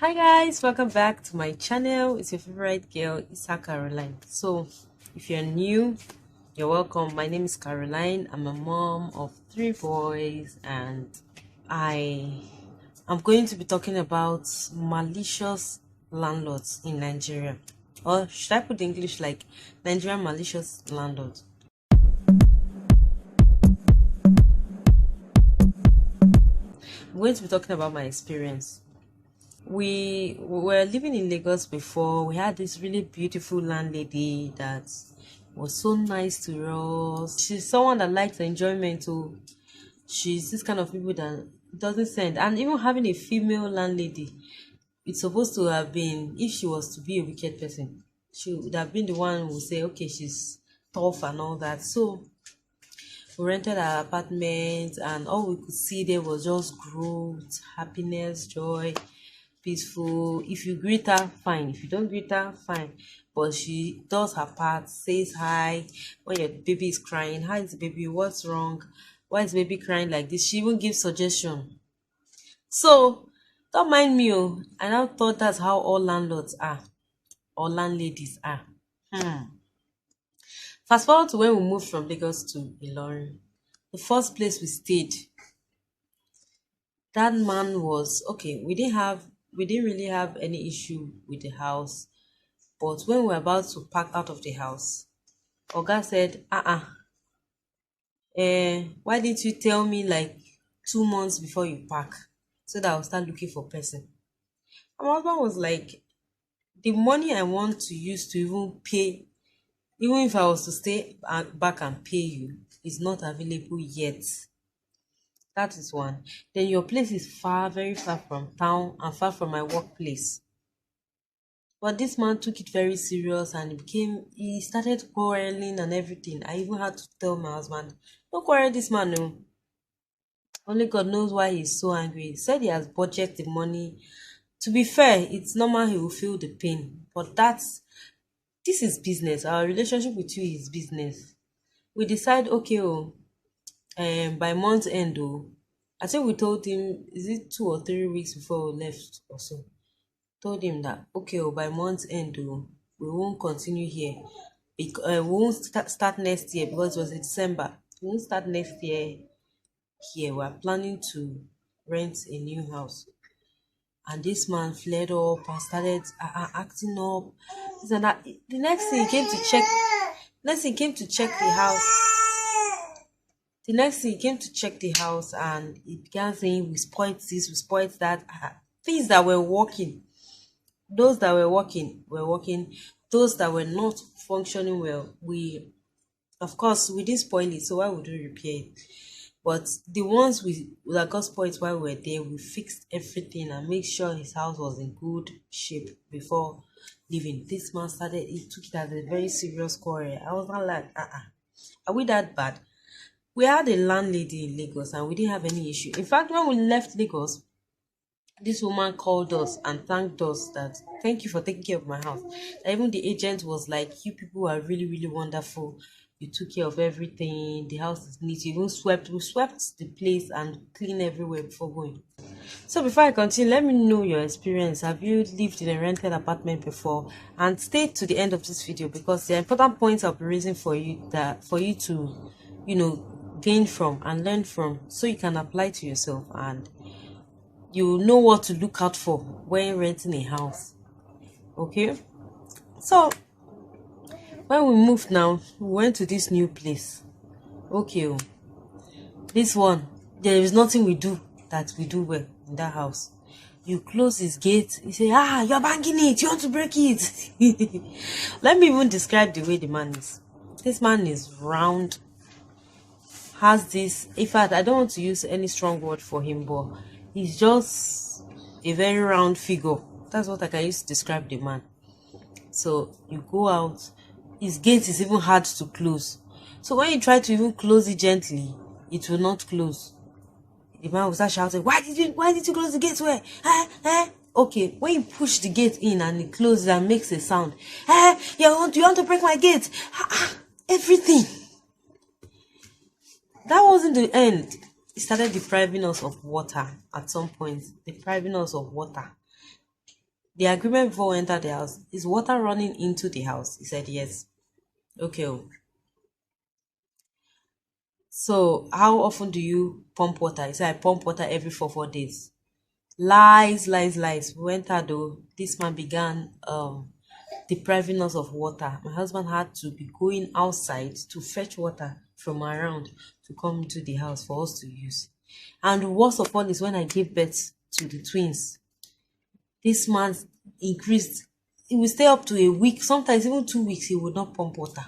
Hi guys, welcome back to my channel. It's your favorite girl, Isa Caroline. So, if you're new, you're welcome. My name is Caroline. I'm a mom of three boys, and I am going to be talking about malicious landlords in Nigeria. Or should I put English like Nigerian malicious landlords? I'm going to be talking about my experience. We were living in Lagos before. We had this really beautiful landlady that was so nice to us. She's someone that likes enjoyment too. She's this kind of people that doesn't send. And even having a female landlady, it's supposed to have been, if she was to be a wicked person, she would have been the one who would say, okay, she's tough and all that. So we rented our apartment, and all we could see there was just growth, happiness, joy, peaceful. If you greet her, fine. If you don't greet her, fine. But she does her part, says hi when your baby is crying. Hi, is the baby? What's wrong? Why is baby crying like this? She even gives suggestion. So don't mind me. Oh, I now thought that's how all landlords are, or landladies are. Hmm. Fast forward to when we moved from Lagos to Ilorin. The first place we stayed, that man was okay. We didn't really have any issue with the house. But when we were about to pack out of the house, Oga said, why didn't you tell me like 2 months before you pack so that I'll start looking for person? And my husband was like, the money I want to use to even pay, even if I was to stay back and pay you, is not available yet. That is one. Then your place is far, very far from town and far from my workplace. But this man took it very serious, and he started quarreling and everything. I even had to tell my husband, don't quarrel this man, no. Only God knows why he's so angry. He said he has budgeted the money. To be fair, it's normal he will feel the pain. But this is business. Our relationship with you is business. We decide, okay, by month end, I think we told him, is it 2 or 3 weeks before we left or so? Told him that okay, by month end, we won't continue here. We won't start next year because it was in December. We won't start next year here. We're planning to rent a new house. And this man flared up and started acting up. This and that. The next thing he came to check. Next thing he came to check the house. The next thing he came to check the house, and he began saying, "We spoiled this, we spoiled that." Things that were working. Those that were working. Those that were not functioning well, we, of course, we didn't spoil it, so why would we repair it? But the ones we that got spoiled while we were there, we fixed everything and make sure his house was in good shape before leaving. This man started, he took it as a very serious quarrel. I was not like, are we that bad? We had a landlady in Lagos and we didn't have any issue. In fact, when we left Lagos, this woman called us and thanked us that thank you for taking care of my house. Even the agent was like, you people are really, really wonderful. You took care of everything. The house is neat. You even swept. We swept the place and cleaned everywhere before going. So before I continue, let me know your experience. Have you lived in a rented apartment before? And stay to the end of this video because the important points I'll be raising for you, that for you to, gain from and learn from, so you can apply to yourself and you know what to look out for when renting a house. Okay, so when we moved now, we went to this new place. Okay, this one, there is nothing we do that we do well in that house. You close his gate, you say, you're banging it, you want to break it. Let me even describe the way the man is. This man is round, has this, in fact, I don't want to use any strong word for him, but he's just a very round figure. That's what I can use to describe the man. So you go out, his gate is even hard to close. So when you try to even close it gently, it will not close. The man will start shouting, why did you close the gate? Where? Okay, when you push the gate in and it closes and makes a sound, you want to break my gate? Everything. That wasn't the end. He started depriving us of water at some point, depriving us of water. The agreement before we entered the house, is water running into the house? He said yes. Okay. So how often do you pump water? He said I pump water every 4 days. Lies, lies, lies. We went out though. This man began depriving us of water. My husband had to be going outside to fetch water from around to come to the house for us to use. And worst of all is when I gave birth to the twins. This man increased. He will stay up to a week, sometimes even 2 weeks, he would not pump water.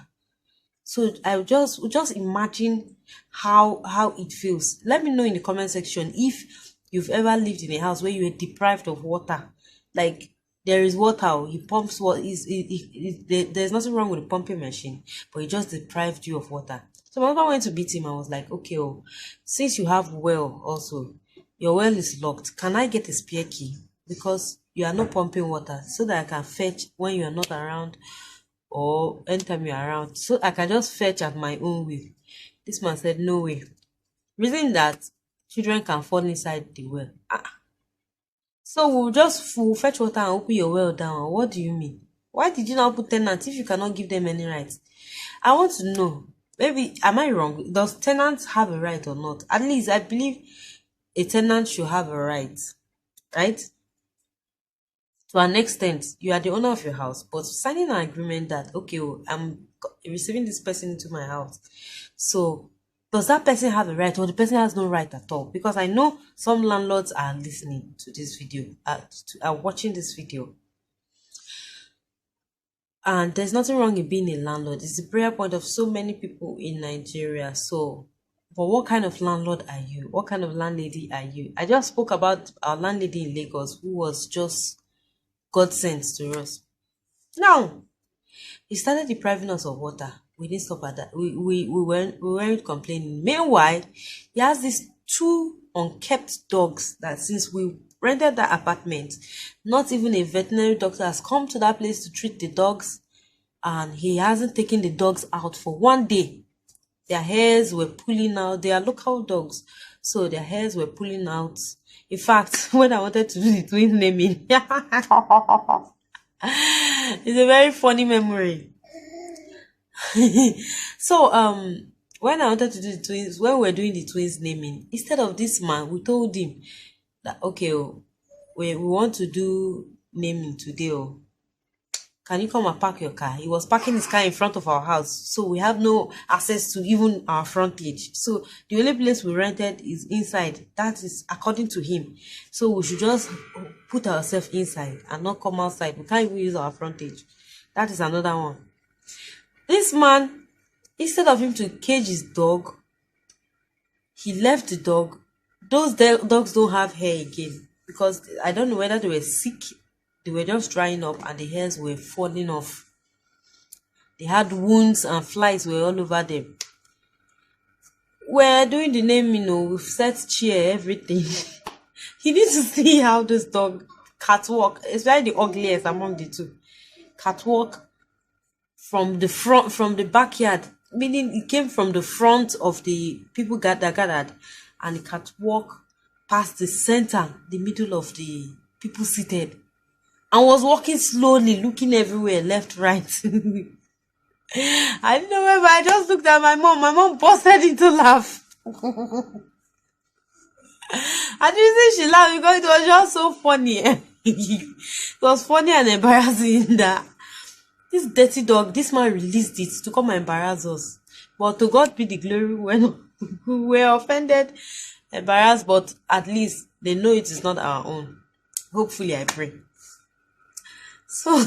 So I would just imagine how it feels. Let me know in the comment section if you've ever lived in a house where you were deprived of water. Like there is water, he pumps what there's nothing wrong with the pumping machine, but he just deprived you of water. So my husband went to beat him. I was like, okay, since you have well also, your well is locked. Can I get a spare key? Because you are not pumping water so that I can fetch when you are not around or anytime you're around. So I can just fetch at my own will. This man said, no way. Reason that children can fall inside the well. So we'll fetch water and open your well down. What do you mean? Why did you not put tenants if you cannot give them any rights? I want to know. Maybe, am I wrong? Does tenants have a right or not? At least I believe a tenant should have a right. Right? To an extent, you are the owner of your house, but signing an agreement that, okay, I'm receiving this person into my house. So, does that person have a right or the person has no right at all? Because I know some landlords are listening to this video, are watching this video. And there's nothing wrong in being a landlord. It's the prayer point of so many people in Nigeria. So, but what kind of landlord are you? What kind of landlady are you? I just spoke about our landlady in Lagos who was just God sent to us. Now, he started depriving us of water. We didn't stop at that. We weren't complaining. Meanwhile, he has these two unkept dogs that since we rented that apartment, not even a veterinary doctor has come to that place to treat the dogs, and he hasn't taken the dogs out for one day. Their hairs were pulling out. They are local dogs, so their hairs were pulling out. In fact, when I wanted to do the twins naming, it's a very funny memory. So when I wanted to do the twins, when we were doing the twins naming, instead of this man, we told him that okay, we want to do naming today. Can you come and park your car? He was parking his car in front of our house, so we have no access to even our frontage. So the only place we rented is inside. That is according to him. So we should just put ourselves inside and not come outside. We can't even use our frontage. That is another one. This man, instead of him to cage his dog, he left the dog. Those dogs don't have hair again because I don't know whether they were sick. They were just drying up and the hairs were falling off. They had wounds and flies were all over them. We're doing the naming, we've set chair, everything. You need to see how this dog catwalk, especially the ugliest among the two, catwalk from the front, from the backyard, meaning it came from the front of the people gathered, and it catwalk past the center, the middle of the people seated, and was walking slowly, looking everywhere, left, right. I didn't know where, but I just looked at my mom. My mom busted into laugh. I didn't say she laughed because it was just so funny. It was funny and embarrassing that this dirty dog, this man released it to come and embarrass us. But to God be the glory, when we were offended, embarrassed, but at least they know it is not our own. Hopefully, I pray. So,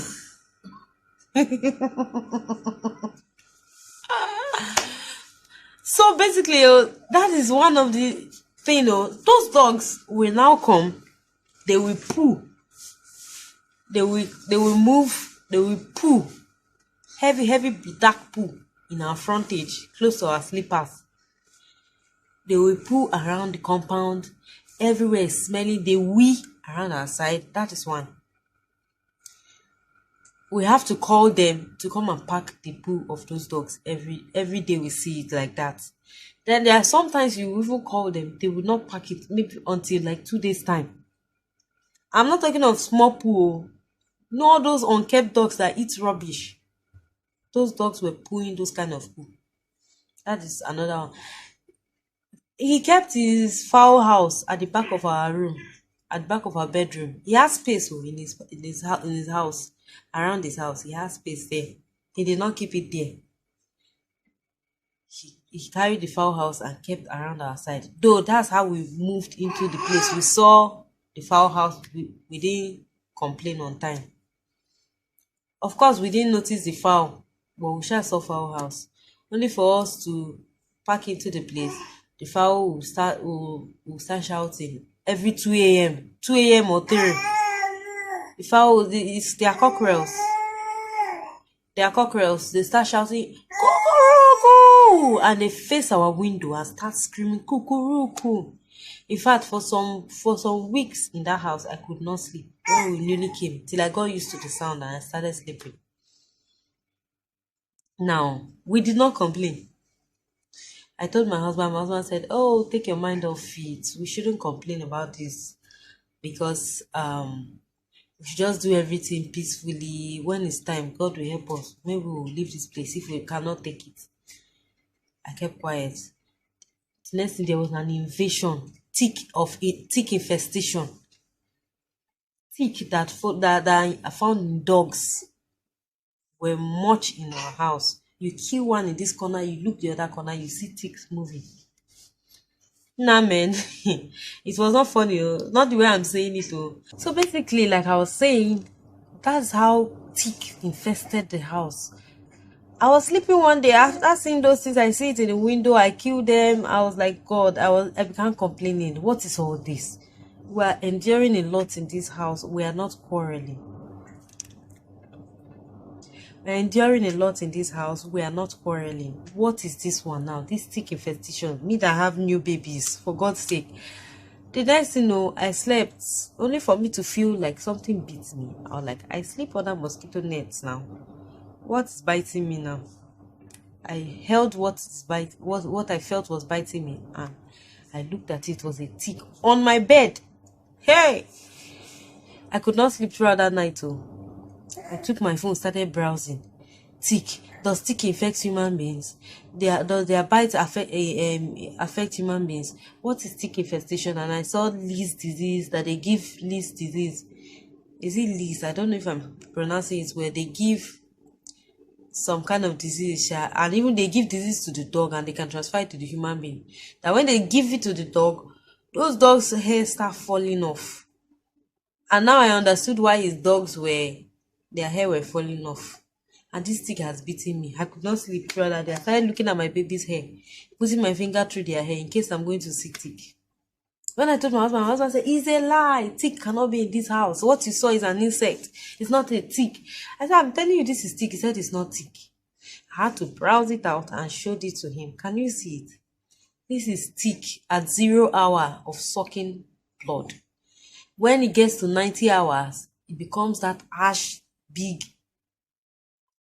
so basically, that is one of the things. Those dogs will now come. They will poo. They will move. They will poo. Heavy dark poo in our frontage, close to our slippers. They will poo around the compound. Everywhere is smelling. They wee around our side. That is one. We have to call them to come and pack the poo of those dogs every day. We see it like that. Then there are sometimes you even call them, they will not pack it maybe until like 2 days time. I'm not talking of small poo. No, all those unkept dogs that eat rubbish. Those dogs were pooing those kind of poo. That is another one. He kept his fowl house at the back of our room, at the back of our bedroom. He has space in his house, around his house. He has space there. He did not keep it there. He carried the fowl house and kept around our side. Though that's how we moved into the place. We saw the fowl house. We didn't complain on time. Of course, we didn't notice the fowl, but we sure saw fowl house. Only for us to pack into the place, the fowl will start shouting every 2 a.m. 2 a.m. or 3. The fowl, it's their cockerels. Their cockerels, they start shouting, "Cuckoo!" And they face our window and start screaming, "Cuckoo!" In fact, for some weeks in that house, I could not sleep when we newly came till I got used to the sound and I started sleeping. Now, we did not complain. I told my husband said, "Oh, take your mind off it. We shouldn't complain about this because we should just do everything peacefully. When it's time, God will help us. Maybe we'll leave this place if we cannot take it." I kept quiet. The next thing there was an invasion, tick infestation, tick that I found in dogs were much in our house. You kill one in this corner, you look the other corner, you see ticks moving. Nah, man, it was not funny. Not the way I'm saying it. So basically, like I was saying, that's how tick infested the house. I was sleeping one day after seeing those things. I see it in the window. I kill them. I was like, God. I began complaining. What is all this? We are enduring a lot in this house. We are not quarreling. We are enduring a lot in this house. We are not quarreling. What is this one now? This tick infestation. Me that have new babies. For God's sake. The next thing, I slept only for me to feel like something beats me. I was like, I sleep under mosquito nets now. What's biting me now? I held what I felt was biting me, and I looked at it. Was a tick on my bed. Hey, I could not sleep throughout that night. I took my phone, started browsing. Tick. Does tick infect human beings? Does their bites affect human beings? What is tick infestation? And I saw Lee's disease, that they give Lee's disease. Is it Lee's? I don't know if I'm pronouncing it where they give some kind of disease, and even they give disease to the dog and they can transfer it to the human being. That when they give it to the dog, those dogs' hair start falling off. And now I understood why their hair were falling off. And this tick has beaten me. I could not sleep throughout that day. I started looking at my baby's hair, putting my finger through their hair in case I'm going to see tick. When I told my husband said, "It's a lie. Tick cannot be in this house. What you saw is an insect. It's not a tick." I said, "I'm telling you this is tick." He said, "It's not tick." I had to browse it out and showed it to him. Can you see it? This is tick at 0 hour of sucking blood. When it gets to 90 hours, it becomes that ash big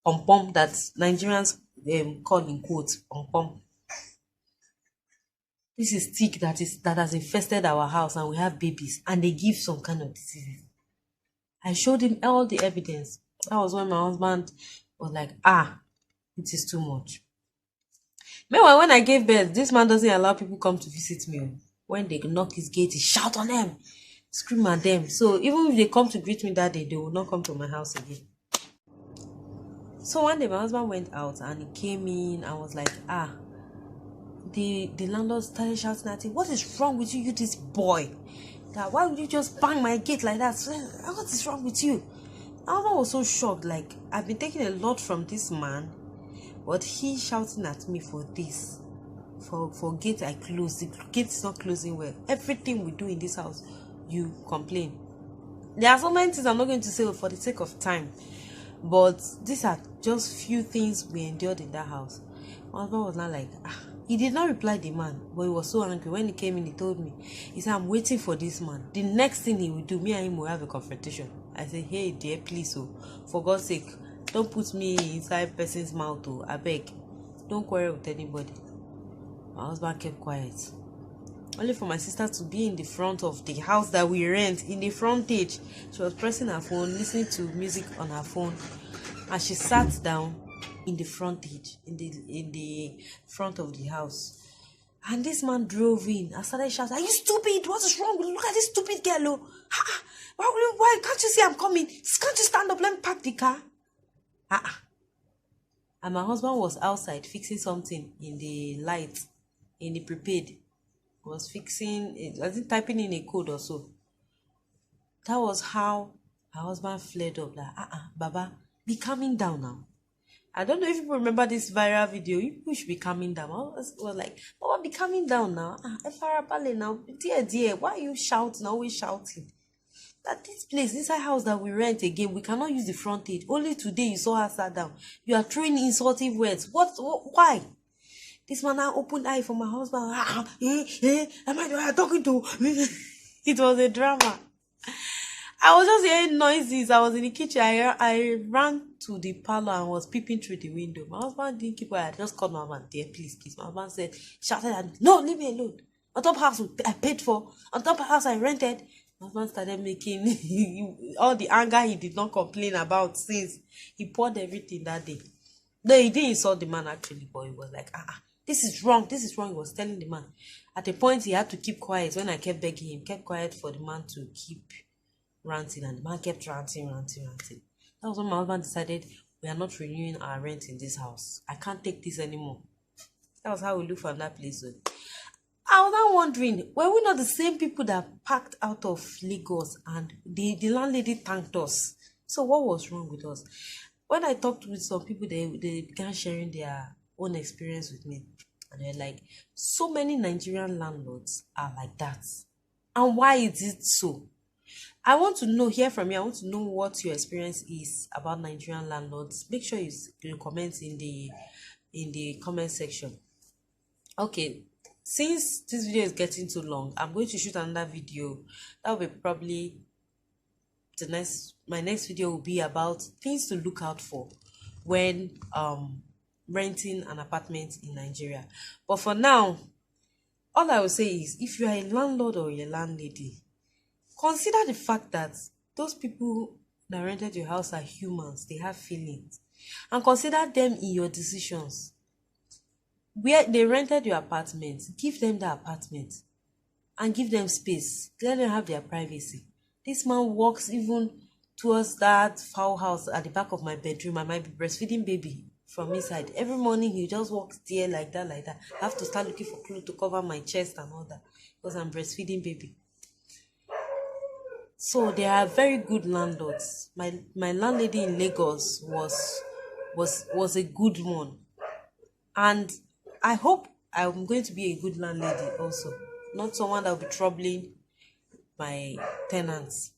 pom-pom that Nigerians call in quotes pom-pom. This is tick that has infested our house, and we have babies and they give some kind of disease. I showed him all the evidence. That was when my husband was like, it is too much. Meanwhile, when I gave birth, this man doesn't allow people come to visit me. When they knock his gate, he shout on them, scream at them. So even if they come to greet me that day, they will not come to my house again. So one day my husband went out and he came in and was like, the landlord started shouting at him, "What is wrong with you, this boy? That why would you just bang my gate like that? What is wrong with you?" My husband was so shocked. Like, I've been taking a lot from this man, but he shouting at me for this. For gate I close. The gate is not closing well. Everything we do in this house, you complain. There are so many things I'm not going to say for the sake of time, but these are just few things we endured in that house. My husband was not like, he did not reply the man, but he was so angry. When he came in, he told me, he said, "I'm waiting for this man. The next thing he will do, me and him will have a confrontation." I said, "Hey dear, please, for God's sake, don't put me inside person's mouth. I beg, don't quarrel with anybody." My husband kept quiet. only for my sister to be in the front of the house that we rent, in the frontage. She was pressing her phone, listening to music on her phone, and she sat down in the frontage, in the front of the house. And this man drove in and started shouting, "Are you stupid? What is wrong with you? Look at this stupid girl. Oh. Why can't you see I'm coming? Can't you stand up? Let me park the car." And my husband was outside fixing something in the light, in the prepaid. Was fixing it, I think typing in a code or so. That was how my husband flared up, like, Baba, be calming down now. I don't know if people remember this viral video. You should be calming down. I was like, Baba, be calming down now. Now, dear, why are you shouting? Always shouting. That this place, inside house that we rent again, we cannot use the frontage. Only today you saw her sat down. You are throwing insultive words. Why? This man now opened eye for my husband. Am I talking to? It was a drama. I was just hearing noises. I was in the kitchen. I ran to the parlor and was peeping through the window. My husband didn't keep quiet. I just called my husband. Dear, please. My husband said, shouted at me, "No, leave me alone. On top house I paid for. On top house I rented." My husband started making all the anger he did not complain about since he poured everything that day. No, he didn't insult the man actually, but he was like, this is wrong. He was telling the man. At a point, he had to keep quiet. When I kept begging him, kept quiet for the man to keep ranting, and the man kept ranting. That was when my husband decided, we are not renewing our rent in this house. I can't take this anymore. That was how we looked for that place. So I was now wondering, were we not the same people that packed out of Lagos and the landlady thanked us? So what was wrong with us? When I talked with some people, they began sharing their own experience with me. And they're like, so many Nigerian landlords are like that. And why is it so? I want to hear from you. I want to know what your experience is about Nigerian landlords. Make sure you comment in the comment section. Okay, since this video is getting too long, I'm going to shoot another video. That will be probably my next video will be about things to look out for when renting an apartment in Nigeria. But for now, all I will say is, if you are a landlord or a landlady, consider the fact that those people that rented your house are humans. They have feelings, and consider them in your decisions. Where they rented your apartment, give them the apartment and give them space. Let them have their privacy. This man walks even towards that fowl house at the back of my bedroom. I might be breastfeeding baby from inside. Every morning he just walks there like that. I have to start looking for clothes to cover my chest and all that because I'm breastfeeding baby. So they are very good landlords. My landlady in Lagos was a good one, and I hope I'm going to be a good landlady also, not someone that will be troubling my tenants.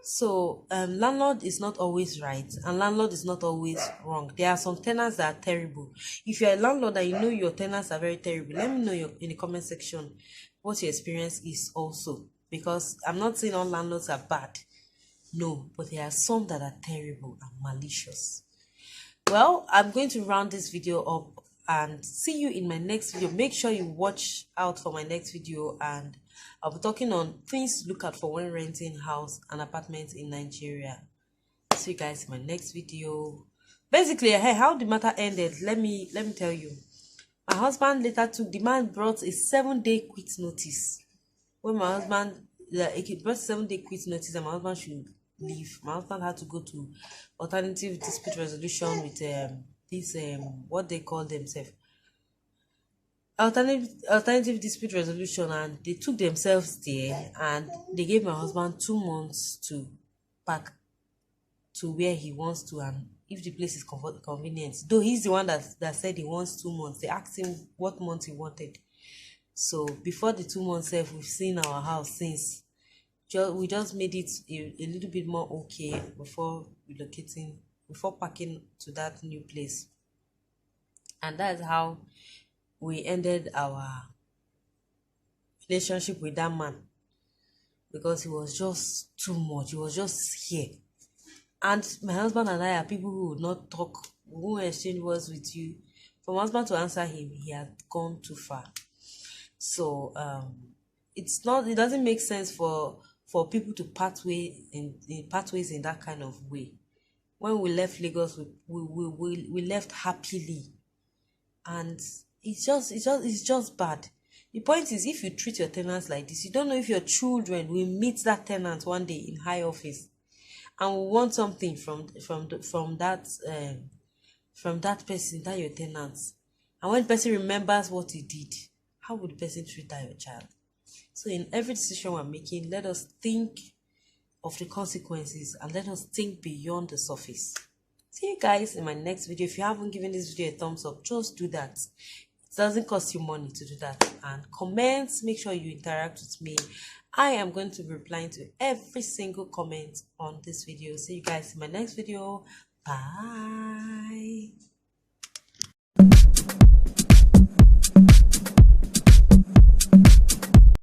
So landlord is not always right, and landlord is not always wrong. There are some tenants that are terrible. If you're a landlord and you know your tenants are very terrible, let me know in the comment section what your experience is also, because I'm not saying all landlords are bad. No, but there are some that are terrible and malicious. Well, I'm going to round this video up and see you in my next video. Make sure you watch out for my next video, and I'll be talking on things to look out for when renting house and apartments in Nigeria. See you guys in my next video. Basically, hey, how the matter ended, let me tell you. My husband later the man brought a 7-day quit notice. When my husband he brought 7-day quit notice and my husband should leave, my husband had to go to alternative dispute resolution with this what they call themselves, alternative dispute resolution, and they took themselves there and they gave my husband 2 months to pack to where he wants to, and if the place is convenient, though he's the one that said he wants 2 months. They asked him what month he wanted. So before the 2 months we've seen our house since. We just made it a little bit more okay before relocating, before packing to that new place. And that's how we ended our relationship with that man, because he was just too much. He was just here. And my husband and I are people who would not talk, who exchange words with you. For my husband to answer him, he had gone too far. So it doesn't make sense for people to part ways in that kind of way. When we left Lagos, we left happily, and it's just bad. The point is, if you treat your tenants like this, you don't know if your children will meet that tenant one day in high office and will want something from that person, that your tenant. And when the person remembers what you did, how would the person treat that your child? So in every decision we're making, let us think of the consequences and let us think beyond the surface. See you guys in my next video. If you haven't given this video a thumbs up, just do that. It doesn't cost you money to do that. And comments, make sure you interact with me. I am going to be replying to every single comment on this video. See you guys in my next video. Bye.